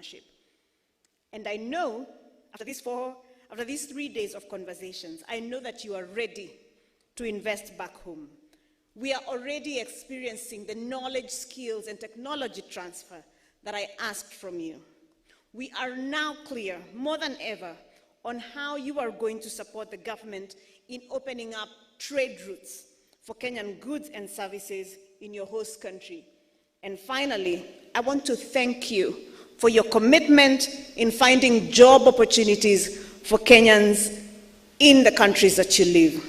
partnership. And I know, after these 3 days of conversations, I know that you are ready to invest back home. We are already experiencing the knowledge, skills, and technology transfer that I asked from you. We are now clear, more than ever, on how you are going to support the government in opening up trade routes for Kenyan goods and services in your host country. And finally, I want to thank you for your commitment in finding job opportunities for Kenyans in the countries that you live.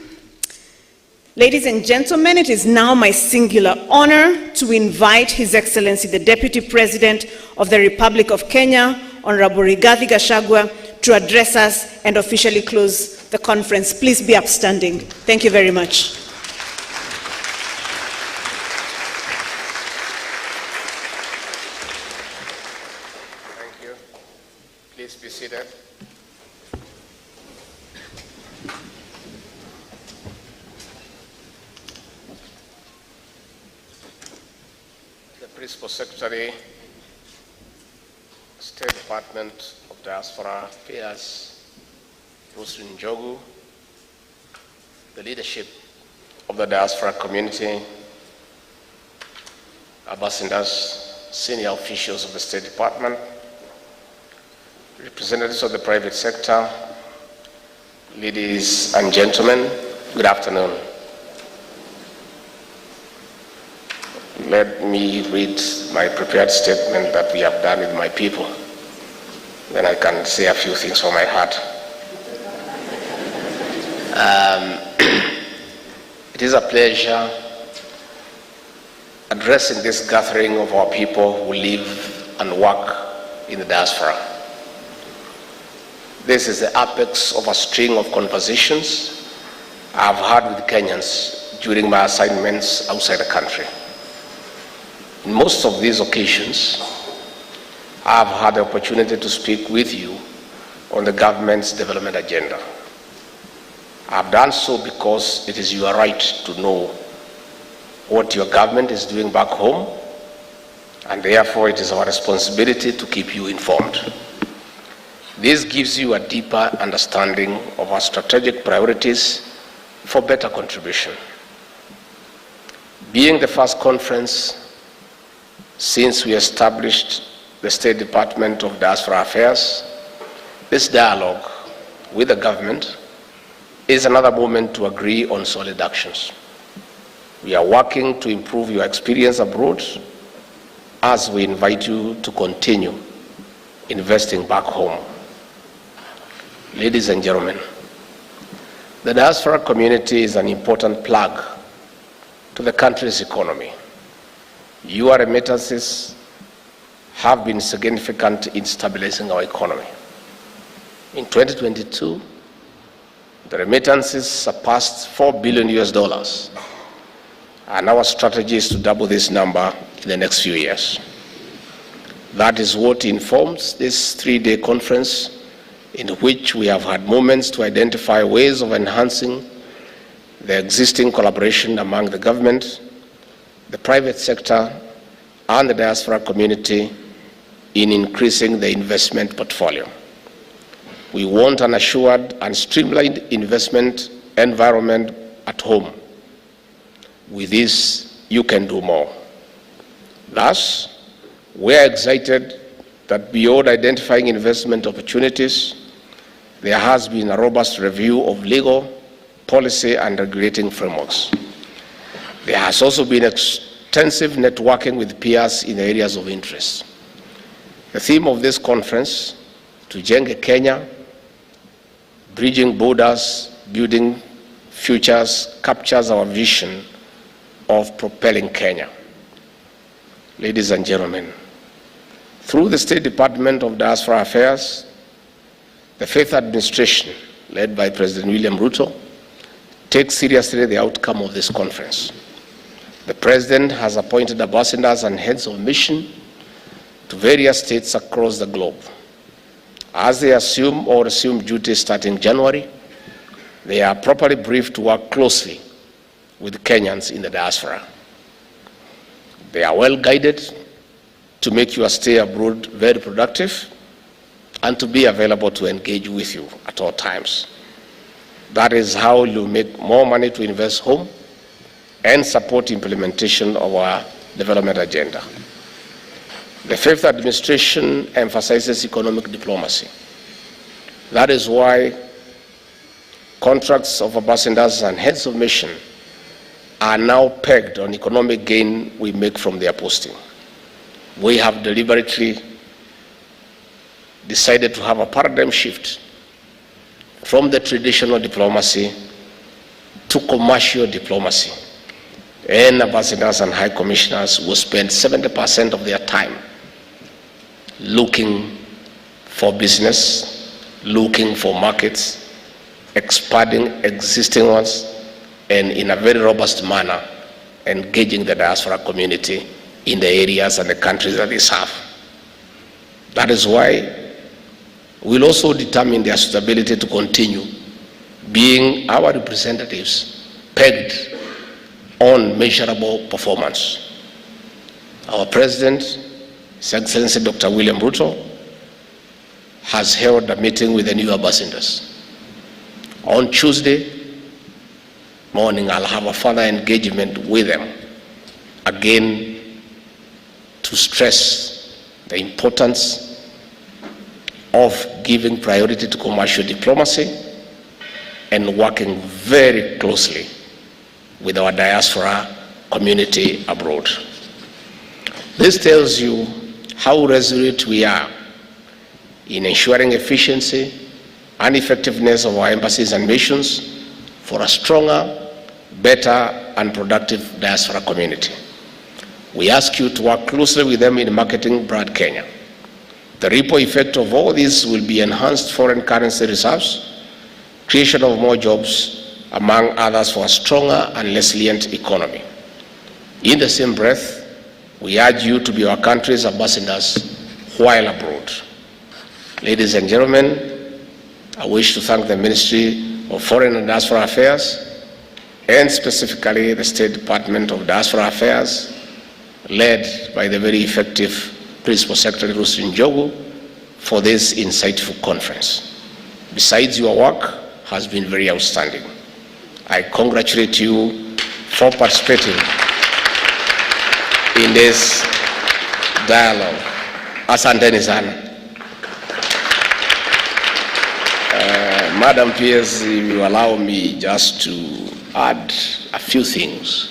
Ladies and gentlemen, it is now my singular honor to invite His Excellency, the Deputy President of the Republic of Kenya, Honorable Rigathi Gachagua, to address us and officially close the conference. Please be upstanding. Thank you very much. Thank you. Please be seated. The Principal Secretary, State Department of Diaspora Affairs, Rustin Njogu, the leadership of the diaspora community, ambassadors, senior officials of the State Department, representatives of the private sector, ladies and gentlemen, good afternoon. Let me read my prepared statement that we have done with my people. Then I can say a few things from my heart. It is a pleasure addressing this gathering of our people who live and work in the diaspora. This is the apex of a string of conversations I've had with Kenyans during my assignments outside the country. In most of these occasions, I've had the opportunity to speak with you on the government's development agenda. I've done so because it is your right to know what your government is doing back home, and therefore it is our responsibility to keep you informed. This gives you a deeper understanding of our strategic priorities for better contribution. Being the first conference since we established the State Department of Diaspora Affairs, this dialogue with the government is another moment to agree on solid actions. We are working to improve your experience abroad as we invite you to continue investing back home. Ladies and gentlemen, the diaspora community is an important plug to the country's economy. Your remittances have been significant in stabilizing our economy. In 2022, the remittances surpassed $4 billion, and our strategy is to double this number in the next few years. That is what informs this 3-day conference, in which we have had moments to identify ways of enhancing the existing collaboration among the government, the private sector, and the diaspora community in increasing the investment portfolio. We want an assured and streamlined investment environment at home. With this, you can do more. Thus, we are excited that beyond identifying investment opportunities, there has been a robust review of legal, policy, and regulating frameworks. There has also been extensive networking with peers in areas of interest. The theme of this conference, Tujenge Kenya, Bridging Borders, Building Futures, captures our vision of propelling Kenya. Ladies and gentlemen, through the State Department of Diaspora Affairs, the Faith Administration, led by President William Ruto, takes seriously the outcome of this conference. The President has appointed ambassadors and heads of mission to various states across the globe. As they assume or resume duty starting January, they are properly briefed to work closely with Kenyans in the diaspora. They are well guided to make your stay abroad very productive and to be available to engage with you at all times. That is how you make more money to invest home and support implementation of our development agenda. The fifth administration emphasizes economic diplomacy. That is why contracts of ambassadors and heads of mission are now pegged on economic gain we make from their posting. We have deliberately decided to have a paradigm shift from the traditional diplomacy to commercial diplomacy. And ambassadors and high commissioners will spend 70% of their time looking for business, looking for markets, expanding existing ones, and in a very robust manner, engaging the diaspora community in the areas and the countries that they serve. That is why we'll also determine their suitability to continue being our representatives pegged on measurable performance. Our President, His Excellency Dr. William Ruto, has held a meeting with the new ambassadors. On Tuesday morning, I'll have a further engagement with them, again, to stress the importance of giving priority to commercial diplomacy and working very closely with our diaspora community abroad. This tells you how resolute we are in ensuring efficiency and effectiveness of our embassies and missions for a stronger, better, and productive diaspora community. We ask you to work closely with them in marketing Brand Kenya. The ripple effect of all this will be enhanced foreign currency reserves, creation of more jobs, among others, for a stronger and resilient economy. In the same breath, we urge you to be our country's ambassadors while abroad. Ladies and gentlemen, I wish to thank the Ministry of Foreign and Diaspora Affairs, and specifically the State Department of Diaspora Affairs, led by the very effective Principal Secretary Rustin Njogu, for this insightful conference. Besides, your work has been very outstanding. I congratulate you for participating in this dialogue. Asanteni sana. Madam PS, if you allow me just to add a few things.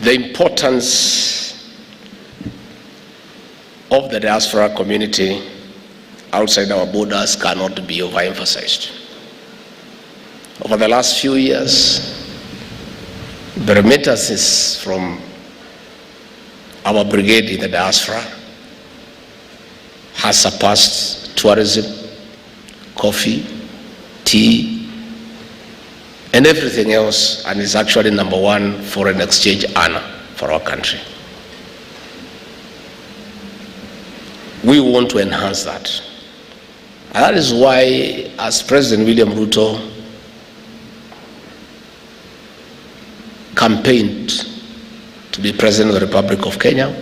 The importance of the diaspora community outside our borders cannot be overemphasized. Over the last few years, the remittances from our brigade in the diaspora has surpassed tourism, coffee, tea, and everything else, and is actually #1 foreign exchange earner for our country. We want to enhance that. And that is why, as President William Ruto campaigned to be President of the Republic of Kenya,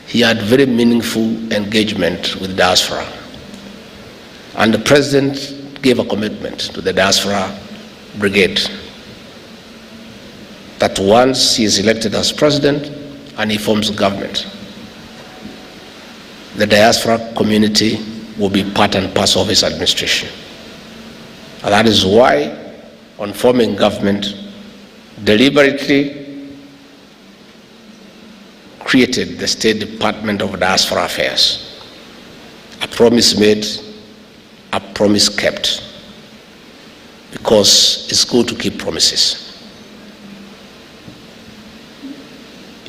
he had very meaningful engagement with diaspora. And the President gave a commitment to the diaspora brigade that once he is elected as President and he forms government, the diaspora community will be part and parcel of his administration. And that is why, on forming government, deliberately created the State Department of Diaspora Affairs. A promise made, a promise kept, because it's good to keep promises.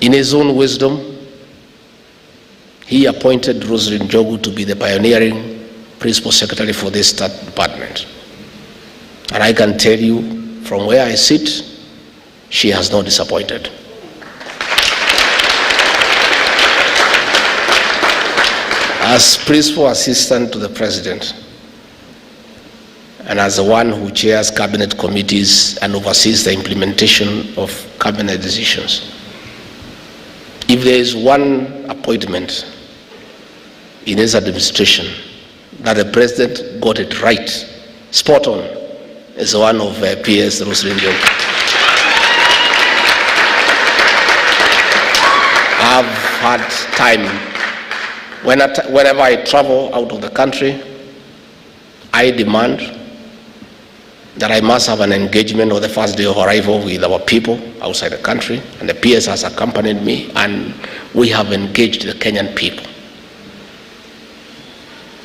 In his own wisdom, he appointed Rustin Njogu to be the pioneering Principal Secretary for this department. And I can tell you, from where I sit, she has not disappointed. As Principal Assistant to the President, and as the one who chairs cabinet committees and oversees the implementation of cabinet decisions, if there is one appointment in his administration that the president got it right, spot on, is one of PS Rosalind. I've had time, whenever I travel out of the country, I demand that I must have an engagement on the first day of arrival with our people outside the country, and the PS has accompanied me, and we have engaged the Kenyan people.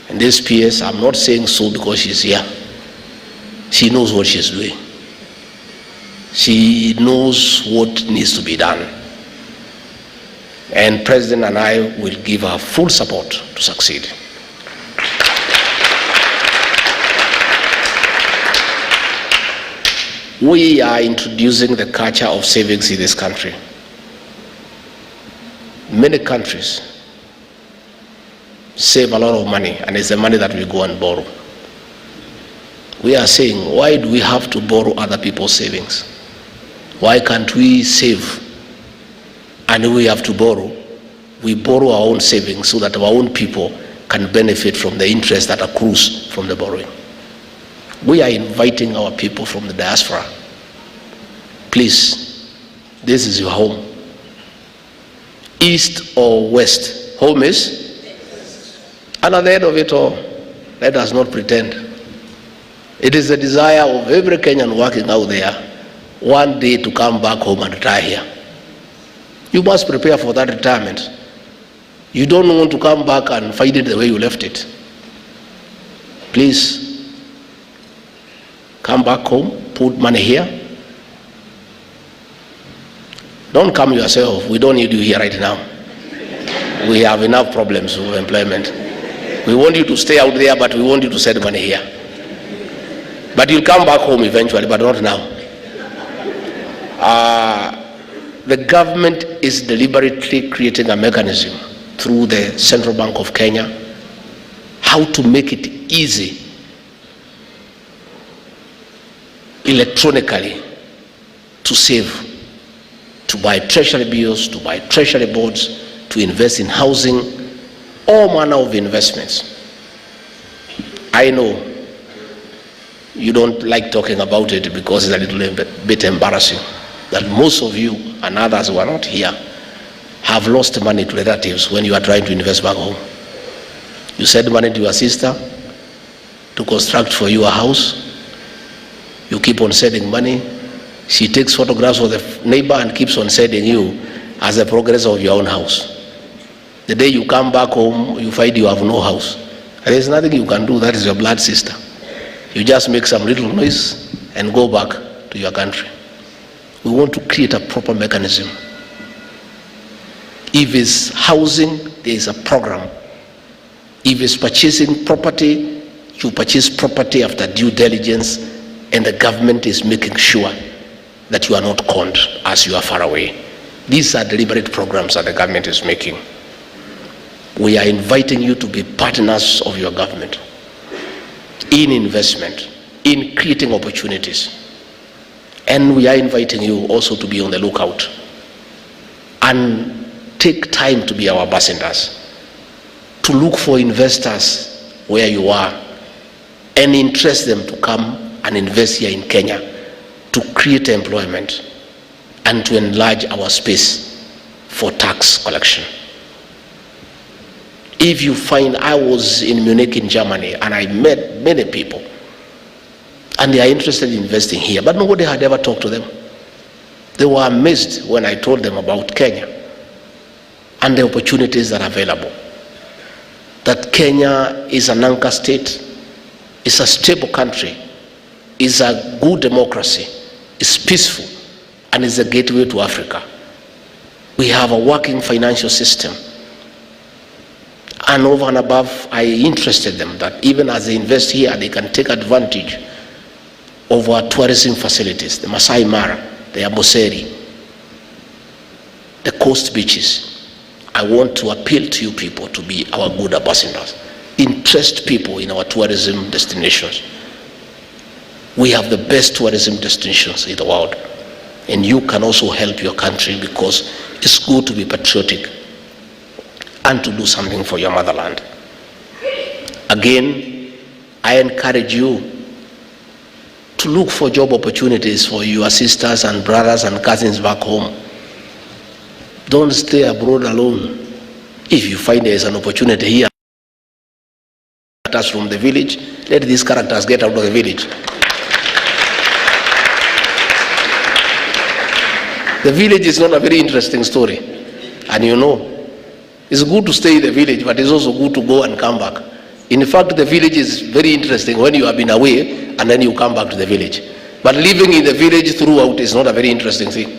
And this PS, I'm not saying so because she's here. She knows what she's doing. She knows what needs to be done. And President and I will give her full support to succeed. We are introducing the culture of savings in this country. Many countries save a lot of money, and it's the money that we go and borrow. We are saying, why do we have to borrow other people's savings? Why can't we save and we have to borrow? We borrow our own savings so that our own people can benefit from the interest that accrues from the borrowing. We are inviting our people from the diaspora. Please, this is your home. East or west, home is? And at the end of it all, let us not pretend. It is the desire of every Kenyan working out there one day to come back home and retire here. You must prepare for that retirement. You don't want to come back and find it the way you left it. Please, come back home, put money here. Don't come yourself. We don't need you here right now. We have enough problems with employment. We want you to stay out there, but we want you to send money here. But you'll come back home eventually, but not now. The government is deliberately creating a mechanism through the Central Bank of Kenya how to make it easy electronically to save, to buy treasury bills, to buy treasury bonds, to invest in housing, all manner of investments. I know you don't like talking about it because it's a little bit embarrassing that most of you and others who are not here have lost money to relatives when you are trying to invest back home. You send money to your sister to construct for you a house. You keep on sending money. She takes photographs of the neighbor and keeps on sending you as the progress of your own house. The day you come back home, you find you have no house. And there's nothing you can do. That is your blood sister. You just make some little noise and go back to your country. We want to create a proper mechanism. If it's housing, there is a program. If it's purchasing property, you purchase property after due diligence, and the government is making sure that you are not conned as you are far away. These are deliberate programs that the government is making. We are inviting you to be partners of your government in investment, in creating opportunities. And we are inviting you also to be on the lookout and take time to be our ambassadors, to look for investors where you are and interest them to come and invest here in Kenya, to create employment and to enlarge our space for tax collection. If you find, I was in Munich in Germany and I met many people and they are interested in investing here, but nobody had ever talked to them. They were amazed when I told them about Kenya and the opportunities that are available. That Kenya is an anchor state, is a stable country, is a good democracy, is peaceful, and is a gateway to Africa. We have a working financial system. And over and above, I interested them that even as they invest here, they can take advantage of our tourism facilities, the Masai Mara, the Amboseli, the coast beaches. I want to appeal to you people to be our good ambassadors. Interest people in our tourism destinations. We have the best tourism destinations in the world. And you can also help your country, because it's good to be patriotic and to do something for your motherland. Again, I encourage you to look for job opportunities for your sisters and brothers and cousins back home. Don't stay abroad alone. If you find there is an opportunity here, from the village, let these characters get out of the village. The village is not a very interesting story, and you know, it's good to stay in the village, but it's also good to go and come back. In fact, the village is very interesting when you have been away and then you come back to the village. But living in the village throughout is not a very interesting thing.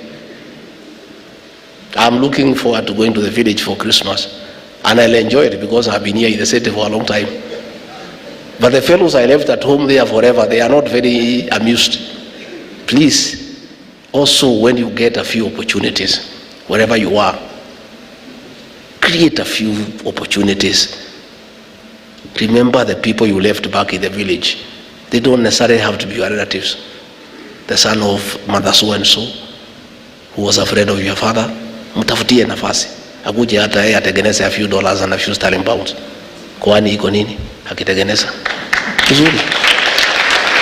I'm looking forward to going to the village for Christmas, and I'll enjoy it because I've been here in the city for a long time. But the fellows I left at home there forever, they are not very amused. Please, also when you get a few opportunities, wherever you are, create a few opportunities. Remember the people you left back in the village. They don't necessarily have to be your relatives. The son of mother so and so, who was a friend of your father, mtafutie nafasi. Akuje hata yeye atengeneze a few dollars and a few sterling pounds. Kwani iko nini? Akitengeneza. Vizuri.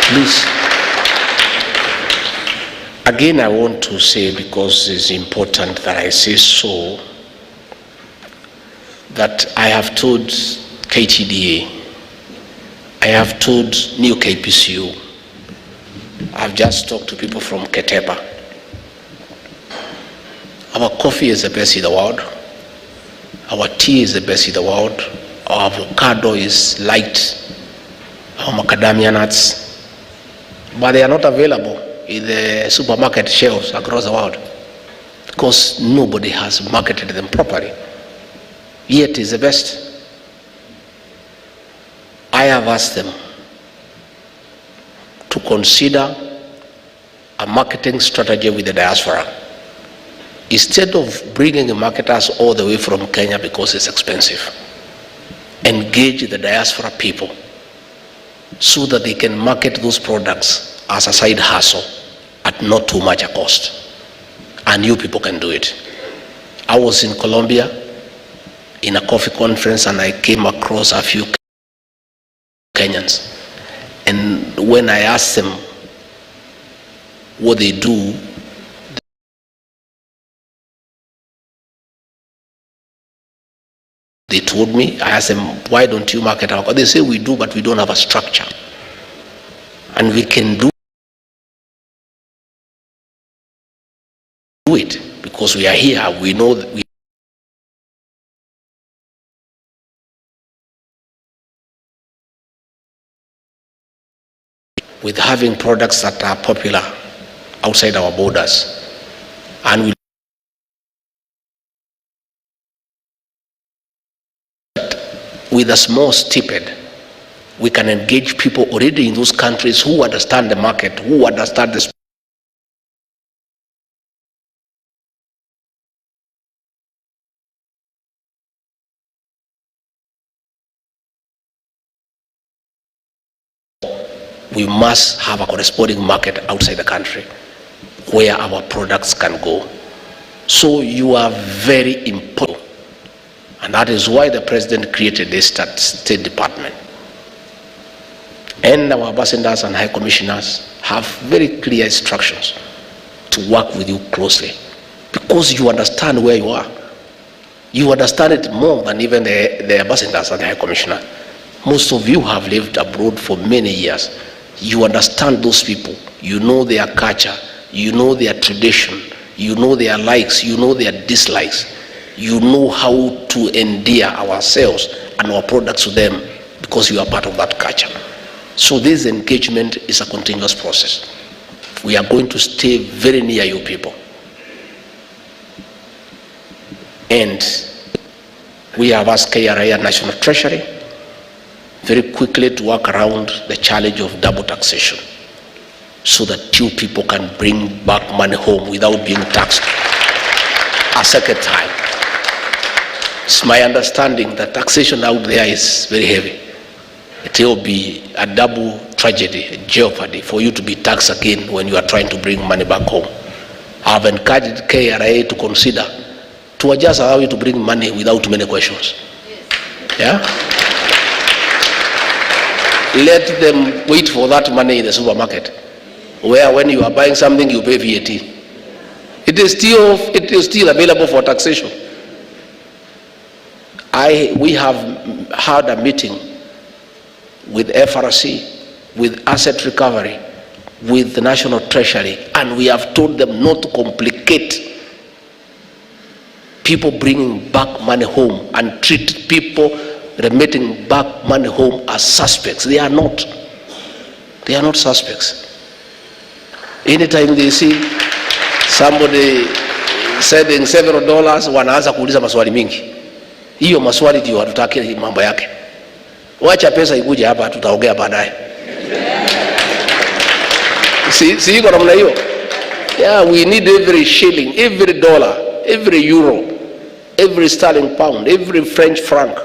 Please. Again, I want to say, because it's important that I say so, that I have told KTDA, I have told New KPCU, I've just talked to people from Keteba. Our coffee is the best in the world. Our tea is the best in the world. Our avocado is light. Our macadamia nuts. But they are not available in the supermarket shelves across the world because nobody has marketed them properly. Yet is the best. I have asked them to consider a marketing strategy with the diaspora. Instead of bringing marketers all the way from Kenya because it's expensive, engage the diaspora people so that they can market those products as a side hustle at not too much a cost. And you people can do it. I was in Colombia in a coffee conference and I came across a few Kenyans. And when I asked them what they do, they told me, I asked them, why don't you market our coffee? They say we do, but we don't have a structure. And we can do it because we are here. We know that with having products that are popular outside our borders, and with a small stipend, we can engage people already in those countries who understand the market, who understand the we must have a corresponding market outside the country where our products can go. So you are very important. And that is why the president created this State Department. And our ambassadors and high commissioners have very clear instructions to work with you closely because you understand where you are. You understand it more than even the ambassadors and the high commissioner. Most of you have lived abroad for many years. You understand those people. You know their culture. You know their tradition. You know their likes. You know their dislikes. You know how to endear ourselves and our products to them because you are part of that culture. So this engagement is a continuous process. We are going to stay very near you people. And we have asked KRA and National Treasury very quickly to work around the challenge of double taxation so that you people can bring back money home without being taxed a second time. It's my understanding that taxation out there is very heavy. It will be a double tragedy, a jeopardy for you to be taxed again when you are trying to bring money back home. I have encouraged KRA to consider to just allow you to bring money without too many questions. Yeah? Let them wait for that money in the supermarket, where when you are buying something you pay VAT. It is still available for taxation. We have had a meeting with FRC, with asset recovery, with the National Treasury, and we have told them not to complicate people bringing back money home and treat people remitting back money home as suspects. They are not. They are not suspects. Anytime they see somebody sending several dollars, wanaanza kuuliza maswali mingi. Hiyo maswali ndio hatutaki mambo yake. Wacha pesa ikuje hapa, tutaongea baadaye. Si iko namna hiyo? Yeah, we need every shilling, every dollar, every euro, every sterling pound, every French franc.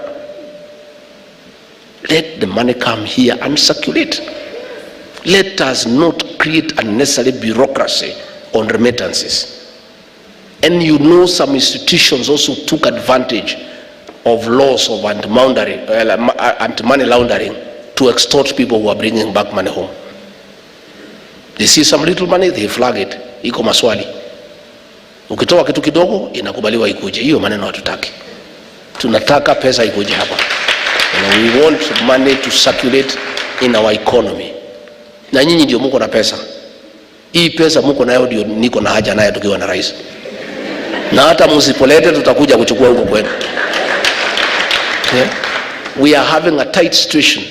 Let the money come here and circulate. Let us not create unnecessary bureaucracy on remittances. And you know, some institutions also took advantage of laws of anti-money laundering to extort people who are bringing back money home. They see some little money, they flag it. Iko maswali. Ukitoa kitu kidogo, inakubaliwa ikuje. Hiyo maneno hatutaki. Tunataka pesa ikuje hapa. And we want money to circulate in our economy. Na nyinyi ndio mko na pesa. Hii pesa mko nayo ndio niko na haja nayo tukiwa na rais. Na hata msipolete tutakuja kuchukua huko kwenu. Yeah? We are having a tight situation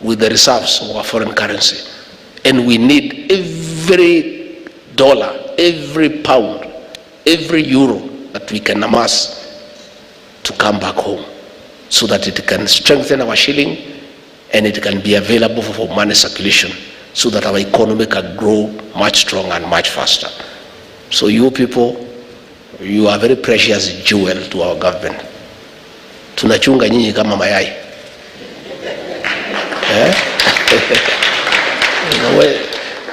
with the reserves of our foreign currency. And we need every dollar, every pound, every euro that we can amass to come back home, so that it can strengthen our shilling and it can be available for money circulation, so that our economy can grow much stronger and much faster. So you people, you are very precious jewel to our government. Tunachunga nyinyi kama mayai.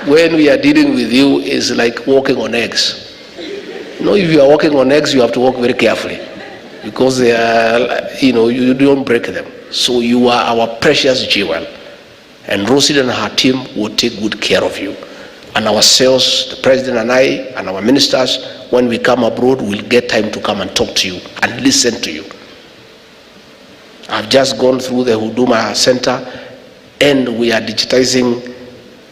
When we are dealing with you, it's like walking on eggs. You know, if you are walking on eggs, you have to walk very carefully, because they are, you don't break them. So you are our precious jewel, and Rosie and her team will take good care of you. And ourselves, the president and I, and our ministers, when we come abroad, we'll get time to come and talk to you and listen to you. I've just gone through the Huduma Center, and we are digitizing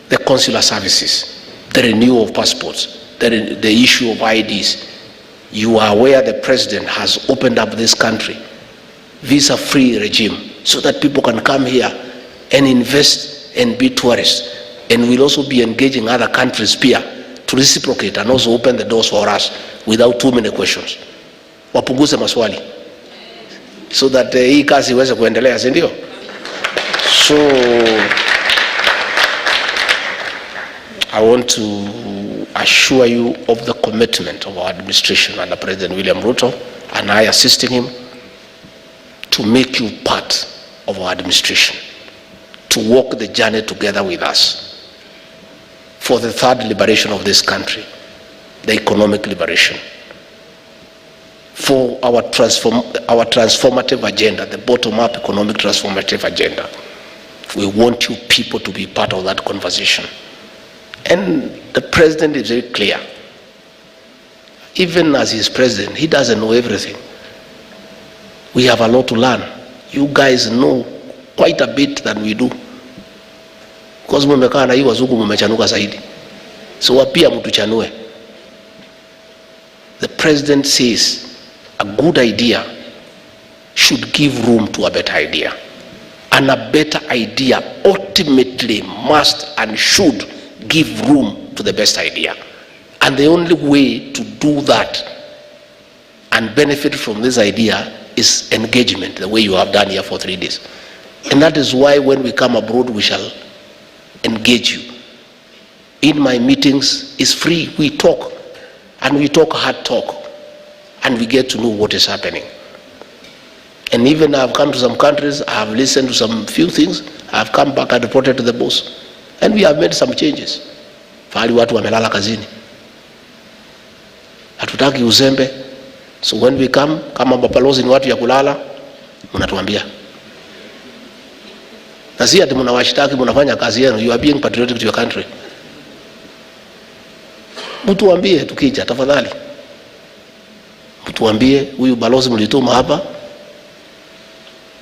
the consular services, the renewal of passports, the issue of IDs. You are aware the president has opened up this country, visa-free regime, so that people can come here and invest and be tourists. And we'll also be engaging other countries here to reciprocate and also open the doors for us without too many questions. Wapunguze maswali, so that hii kazi iweze kuendelea, si ndio? So I want to assure you of the commitment of our administration under President William Ruto, and I assisting him, to make you part of our administration, to walk the journey together with us for the third liberation of this country, the economic liberation, for our transformative agenda, the bottom-up economic transformative agenda. We want you people to be part of that conversation. And the president is very clear. Even as he's president, he doesn't know everything. We have a lot to learn. You guys know quite a bit than we do, because mmekaa na hii wazungu mmechanuka zaidi. So wapia mtuchanue. The president says a good idea should give room to a better idea, and a better idea ultimately must and should give room to the best idea. And the only way to do that and benefit from this idea is engagement, the way you have done here for 3 days. And that is why when we come abroad, we shall engage you. In my meetings, it's free. We talk, and we talk hard talk, and we get to know what is happening. And even I've come to some countries, I have listened to some few things, I've come back and reported to the boss. And we have made some changes. Fahali watu wamelala kazini. Hatutaki uzembe. So when we come, kama mabalozi ni watu ya kulala, mnatuambia. Na si ati mnawashtaki mnafanya kazi yenu, you are being patriotic to your country. Mtuambie tukija tafadhali. Mtuambie huyu balozi mlituma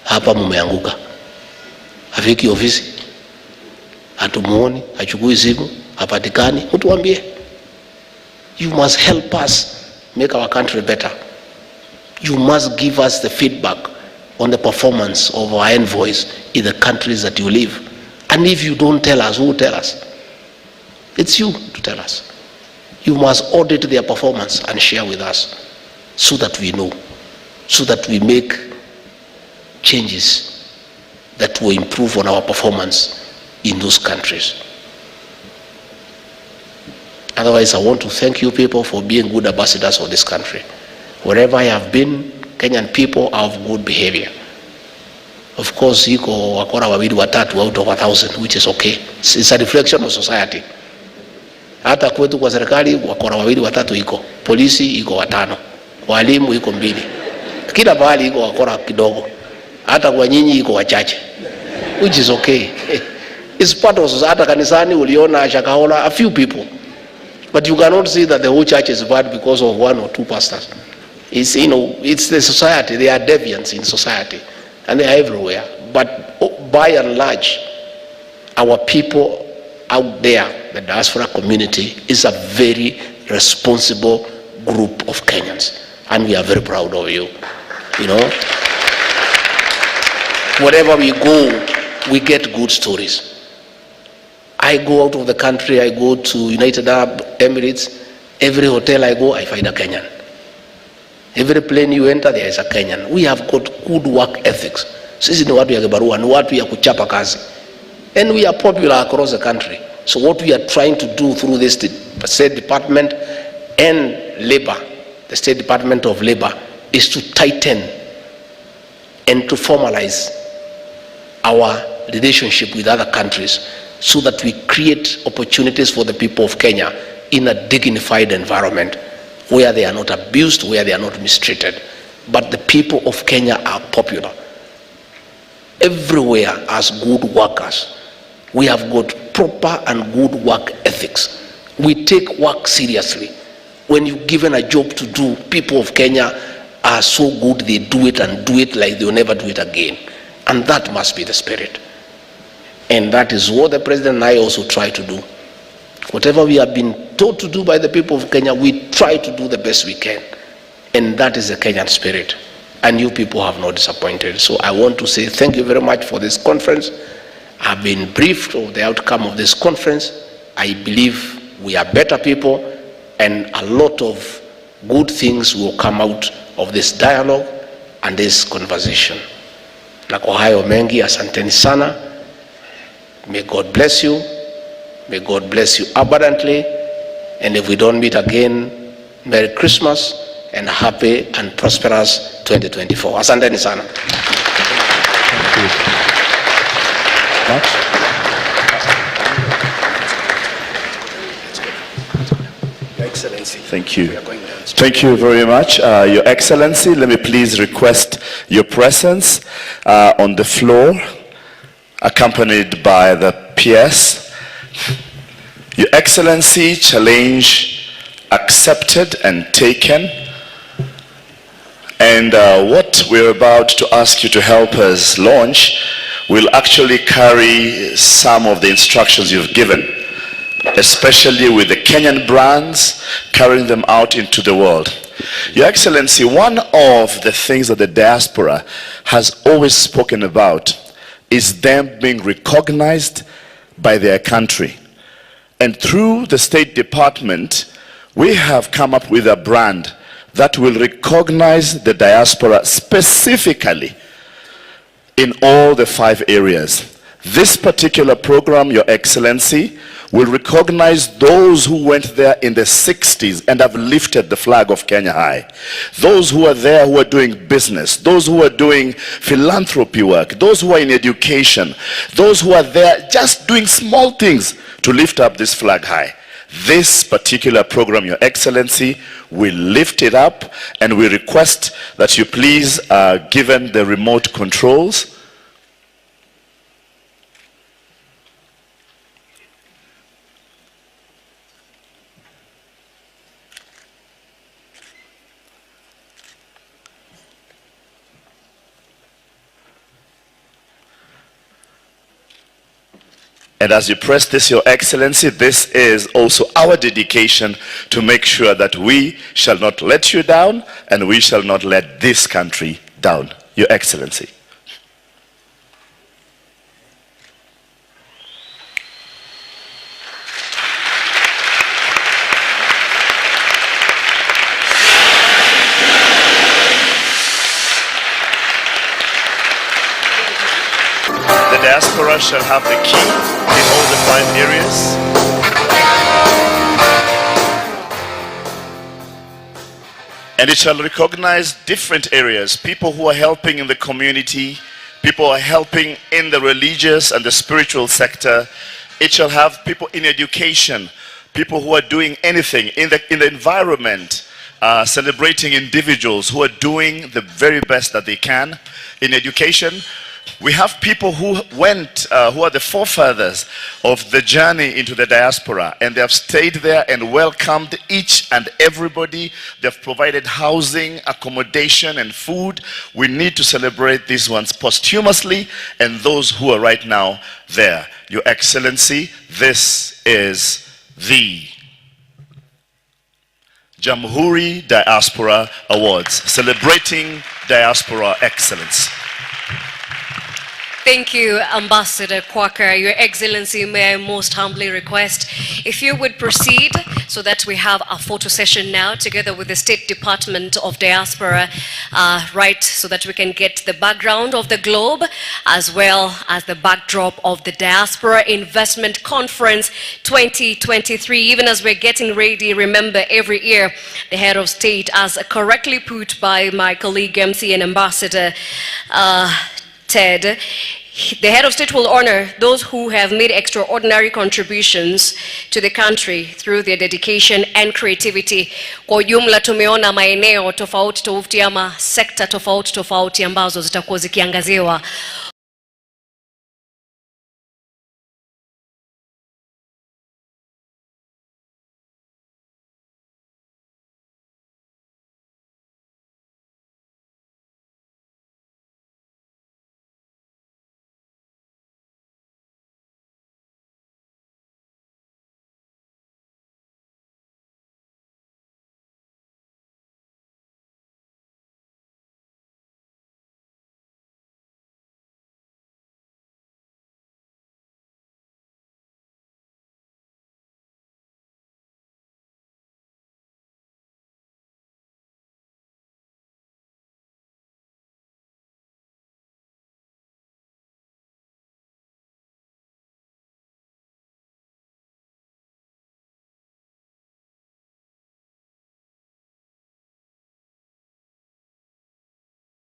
hapa mumeanguka. Hafiki ofisi. Hatumuoni, hachukui simu, hapatikani. Mtuambie. You must help us make our country better. You must give us the feedback on the performance of our envoys in the countries that you live. And if you don't tell us, who will tell us? It's you to tell us. You must audit their performance and share with us so that we know, so that we make changes that will improve on our performance in those countries. Otherwise, I want to thank you people for being good ambassadors of this country. Wherever I have been, Kenyan people are of good behavior. Of course, iko wakora wawili watatu out of 1,000, which is okay. It's a reflection of society. Hata kwetu kwa serikali wakora wawili watatu iko. Polisi iko 5. Walimu iko 2. Kila mahali iko wakora kidogo. Hata kwa nyinyi iko wachache. Which is okay. It's part of society. Hata kanisani uliona Shakahola, a few people. But you cannot say that the whole church is bad because of 1 or 2 pastors. It's, it's the society. There are deviants in society. And they are everywhere. But by and large, our people out there, the diaspora community, is a very responsible group of Kenyans. And we are very proud of you. Wherever we go, we get good stories. I go out of the country, I go to United Arab Emirates. Every hotel I go, I find a Kenyan. Every plane you enter, there is a Kenyan. We have got good work ethics. Sisi ni watu ya kibarua, ni watu ya kuchapa kazi. And we are popular across the country. So what we are trying to do through this State Department and Labor, the State Department of Labor, is to tighten and to formalize our relationship with other countries so that we create opportunities for the people of Kenya in a dignified environment where they are not abused, where they are not mistreated. But the people of Kenya are popular. Everywhere as good workers. We have got proper and good work ethics. We take work seriously. When you're given a job to do, people of Kenya are so good, they do it and do it like they'll never do it again. And that must be the spirit. And that is what the President and I also try to do. Whatever we have been taught to do by the people of Kenya, we try to do the best we can. And that is the Kenyan spirit. And you people have not disappointed. So I want to say thank you very much for this conference. I've been briefed of the outcome of this conference. I believe we are better people, and a lot of good things will come out of this dialogue and this conversation. Na kwa hayo mengi, asanteni sana. May God bless you. May God bless you abundantly. And if we don't meet again, Merry Christmas and happy and prosperous 2024. Asanteni sana. Your Excellency. Thank you. Thank you very much, Your Excellency. Let me please request your presence on the floor, accompanied by the PS. Your Excellency, challenge accepted and taken. And what we're about to ask you to help us launch will actually carry some of the instructions you've given, especially with the Kenyan brands, carrying them out into the world. Your Excellency, one of the things that the diaspora has always spoken about is them being recognized by their country. And through the State Department, we have come up with a brand that will recognize the diaspora specifically in all the 5 areas. This particular program, Your Excellency, will recognize those who went there in the 60s and have lifted the flag of Kenya high. Those who are there who are doing business, those who are doing philanthropy work, those who are in education, those who are there just doing small things to lift up this flag high. This particular program, Your Excellency, will lift it up, and we request that you please, given the remote controls, and as you press this, Your Excellency, this is also our dedication to make sure that we shall not let you down and we shall not let this country down. Your Excellency. The diaspora shall have the key in all the 5 areas. And it shall recognize different areas, people who are helping in the community, people who are helping in the religious and the spiritual sector. It shall have people in education, people who are doing anything in the environment, celebrating individuals who are doing the very best that they can in education. We have people who went, who are the forefathers of the journey into the diaspora, and they have stayed there and welcomed each and everybody. They've provided housing, accommodation, and food. We need to celebrate these ones posthumously and those who are right now there. Your Excellency, this is the Jamhuri Diaspora Awards, celebrating diaspora excellence. Thank you, Ambassador Kwaka. Your Excellency, may I most humbly request if you would proceed so that we have a photo session now together with the State Department of Diaspora, right, so that we can get the background of the globe as well as the backdrop of the Diaspora Investment Conference 2023. Even as we're getting ready, remember every year the head of state, as correctly put by my colleague MC and Ambassador Ted, the head of state will honor those who have made extraordinary contributions to the country through their dedication and creativity. Kwa ujumla tumeona maeneo tofauti tofauti ama sekta tofauti tofauti ambazo zitakuwa zikiangaziwa